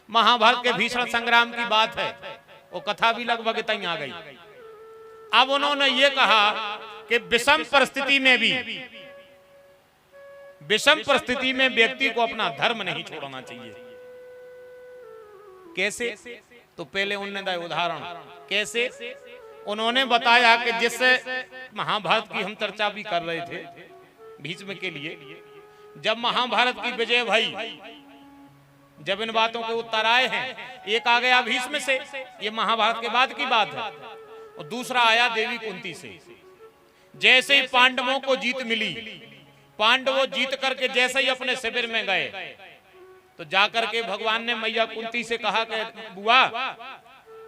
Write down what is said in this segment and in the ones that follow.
महाभारत के भीषण संग्राम की बात है, वो कथा भी लगभग तई आ गई। अब उन्होंने ये कहा कि विषम परिस्थिति में व्यक्ति को अपना धर्म नहीं छोड़ना चाहिए। कैसे? तो पहले उन्होंने दिया उदाहरण। कैसे? उन्होंने बताया कि जिससे महाभारत की हम चर्चा भी कर रहे थे भीष्म के लिए, जब महाभारत की विजय भाई, जब इन बातों के उत्तर आए हैं, एक आ गया भीष्म से, ये महाभारत के बाद की बात है, और दूसरा आया देवी कुंती से। जैसे ही पांडवों को जीत मिली, पांडवों जीत करके जैसे ही अपने शिविर में गए, तो जाकर के भगवान ने मैया कुंती से कहा कि बुआ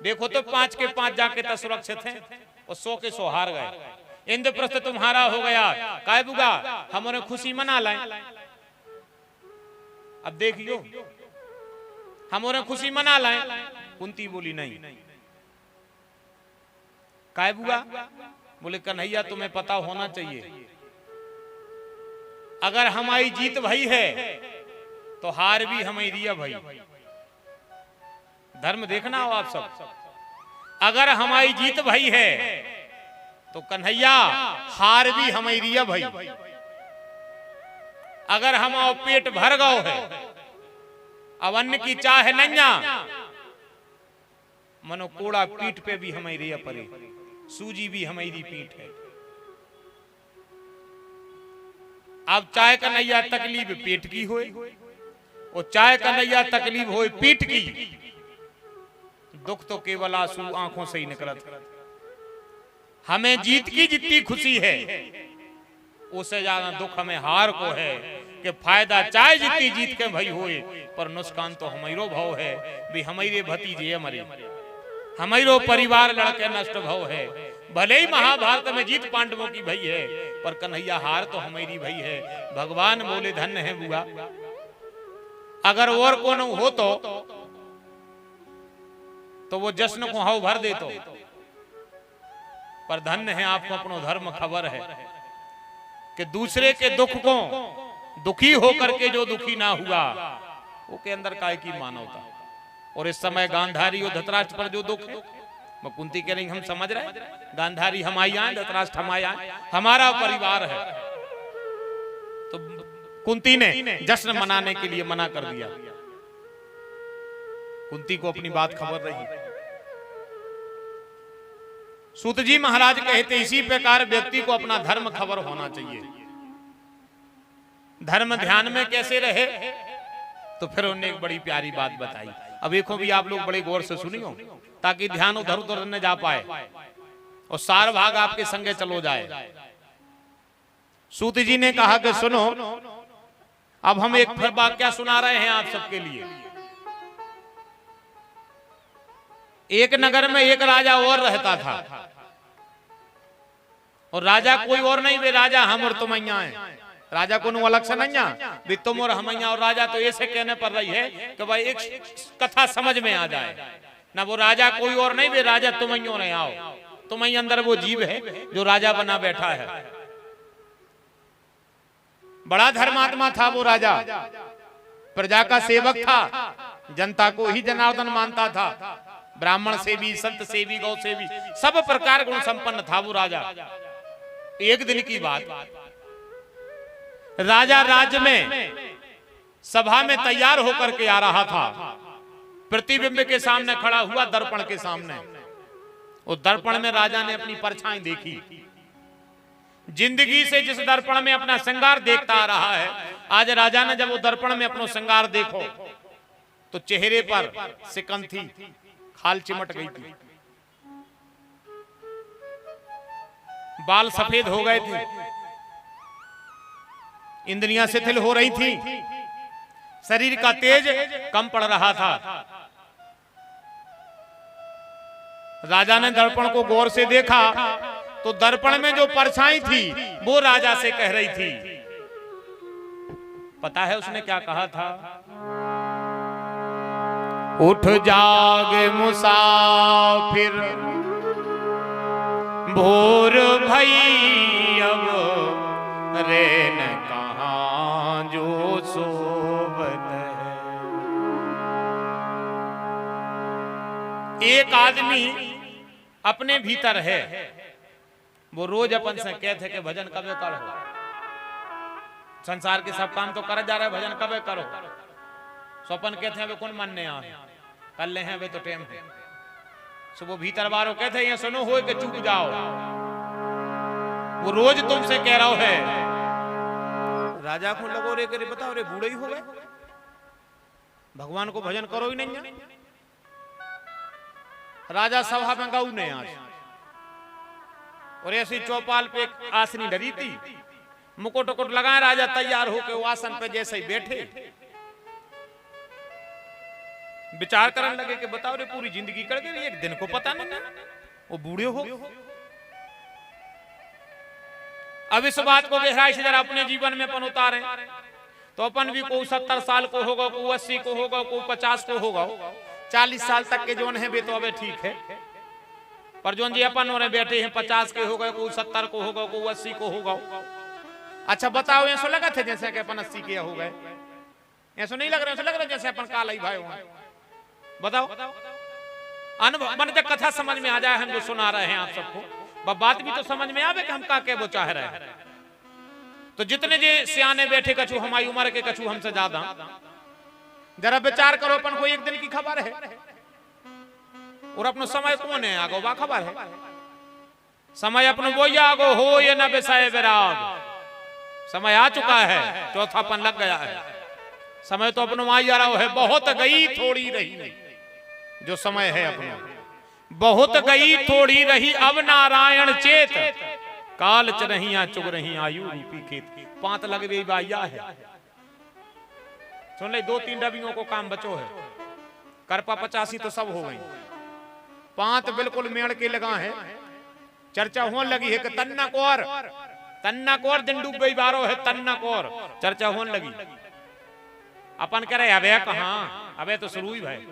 देखो तो 5 के 5 जाके तो सुरक्षित हैं और 100 के 100 हार गए। इंद्रप्रस्थ तुम्हारा हो गया, काय बुआ हम उन्हें खुशी मना लाएं। अब देखियो, हम उन्हें खुशी मना लाएं। कुंती बोली नहीं। काय बुआ? बोले कन्हैया तुम्हें पता होना चाहिए, अगर हमारी जीत भई है तो हार भी हमारी है भाई। धर्म देखना हो आप सब। अगर हमारी जीत भई है तो कन्हैया हार भी हमारी है भाई। अगर हमारा पेट भर गओ है, अब अन्न की चाह नैया, मनो कोड़ा पीठ पे भी हमारी परे, सूजी भी हमारी पीठ है। अब चाहे कन्हैया तकलीफ पेट की होए और चाहे कन्हैया तकलीफ होए पीठ की, दुख तो केवल आंसू आंखों से ही निकलत। हमें जीत की जितनी खुशी है, उससे ज्यादा दुख हमें हार को है कि फायदा चाहे जितनी जीत के भई होए, पर नुकसान तो हमारो भाव है भी। हमारे भतीजे हमारे, हमारो परिवार लड़के नष्ट भाव है। भले ही महाभारत में जीत पांडवों की भई है, पर कन्हैया हार तो हमारी भई है। भगवान बोले धन्य है बुआ, अगर और कौन हो तो वो जश्न को हाव भर दे तो, पर धन्य है आपको अपनो धर्म खबर है कि दूसरे के दुख को दुखी होकर के जो दुखी ना हुआ, वो के अंदर काय की मानवता। और इस समय गांधारी और धृतराष्ट्र पर जो दुख, मैं कुंती कह रही हम समझ रहे, गांधारी हम आई आए, धृतराष्ट्र हम आए, हमारा परिवार है। तो कुंती ने जश्न मनाने के लिए मना कर दिया। कुंती को अपनी बात खबर रही। सूत जी महाराज कहते इसी प्रकार व्यक्ति को अपना धर्म खबर होना चाहिए। धर्म ध्यान में कैसे रहे, तो फिर उन्होंने एक बड़ी प्यारी बात बताई। अब देखो भी आप लोग बड़े गौर से सुनियो, ताकि ध्यान उधर उधर न जा पाए और सार भाग आपके संगे चलो जाए। सूत जी ने कहा कि सुनो, अब हम एक फिर वाक्य सुना रहे हैं आप सबके लिए। एक नगर में एक राजा और रहता था, और राजा कोई और नहीं, वे राजा हम और तुम हैं। राजा को अलग से नहीं भी तुम और हम, और राजा तो ऐसे कहने पर रही है कि भाई एक कथा समझ में आ जाए ना। वो राजा कोई और नहीं, वे राजा तुम नहीं आओ। तुम अंदर वो जीव है जो राजा बना बैठा है। बड़ा धर्मात्मा था वो राजा, प्रजा का सेवक था, जनता को ही जनार्दन मानता था। ब्राह्मण से भी, संत से भी, गौ से भी, सब प्रकार गुण संपन्न था वो राजा। एक दिन की बात, राजा राज्य में सभा में तैयार होकर के आ रहा था। प्रतिबिंब के सामने खड़ा हुआ, दर्पण के सामने। उस दर्पण में राजा ने अपनी परछाई देखी। जिंदगी से जिस दर्पण में अपना श्रृंगार देखता आ रहा है, आज राजा ने जब वो दर्पण में अपना श्रृंगार देखो तो चेहरे पर सिकन थी, खाल चिमट गई थी, बाल सफेद हो गए थे, इंद्रियां शिथिल हो रही थी, शरीर का तेज कम पड़ रहा था। राजा ने दर्पण को गौर से देखा तो दर्पण में जो परछाई थी वो राजा से कह रही थी। पता है उसने क्या कहा था? उठ जाग मुसाफिर, भोर भई अब रेन कहाँ जो सोवत है। एक आदमी अपने भीतर है, वो रोज अपन से कहते कि भजन कबे करो, संसार के सब काम तो कर जा रहे, भजन कबे करो। स्वपन कहते हैं वे कौन मानने आ कर ले हैं, वे तो टेम है। सुबह भीतर बारो कहते हैं ये सुनो हो कि चुप जाओ, वो रोज तुमसे कह रहा है। राजा को लगो रे करे बताओ रे बूढ़े ही हो गए, भगवान को भजन करो ही नहीं। राजा सभा में गाऊ नहीं आज, और ऐसी चौपाल पे एक आसनी डरी थी, मुकुट उकुट लगाए राजा तैयार होके वो आसन पे जैसे ही बैठे विचार करने लगे कि बताओ रे पूरी जिंदगी कट गई, एक दिन को पता नहीं, वो बूढ़े हो। अब इस बात को गहराई से जरा अपने जीवन में अपन उतारें तो अपन भी को 70 साल को होगा, को 80 को होगा, को 50 को होगा, 40 साल तक के जोन है वे तो अबे ठीक है, पर जोन जी अपन और बैठे हैं 50 के हो गए, को 70 को होगा, को 80 को होगा। अच्छा बताओ ऐसा लगा थे जैसे कि अपन 80 के हो गए? ऐसा नहीं लग रहा, ऐसा लग रहा जैसे अपन काला ही भाई हो। बताओ अनुभव मन जब कथा समझ में आ जाए, हम जो सुना रहे हैं आप सबको, बात भी तो समझ में आवे कि हम का के वो चाह रहे हैं। तो जितने जे सियाने बैठे कछु हमारी उम्र के, कछु हमसे ज्यादा, जरा विचार करो अपन को एक दिन की खबर है और अपनो समय कौन है आगो बा खबर है। समय अपनो वो आगो हो ये न बेसाए विराग, समय आ चुका है, चौथापन लग गया है। समय तो अपनो आ जा रहा है, बहुत गई थोड़ी रही जो समय है अपनो, बहुत गई थोड़ी रही अब नारायण चेत, काल च रहिया चुग रही आयु रूपी खेत। 5 लग गई बाया है, सुन ले 2-3 डबियों को काम बचो है, करपा 85 तो सब हो गई, 5 बिल्कुल मेड़ के लगा है। चर्चा होने लगी है कि तन्ना कोर दिन डूब गई बारो है, तन्ना कोर चर्चा होने लगी। अपन कह रहे अबे कहां, अबे तो शुरू ही भाई,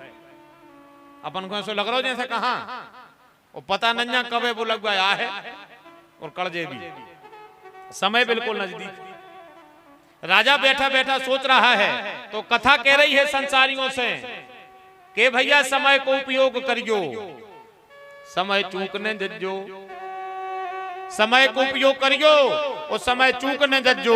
अपन को ऐसा लग रहा जैसे कहां वो पता नहीं कबे वो लग गया है, और कड़जे भी समय बिल्कुल नजदीक। राजा बैठा बैठा सोच रहा है तो कथा कह रही है संसारियों से कि भैया समय को उपयोग करियो, समय चूकने जज्जो, समय को उपयोग करियो और समय चूकने जज्जो।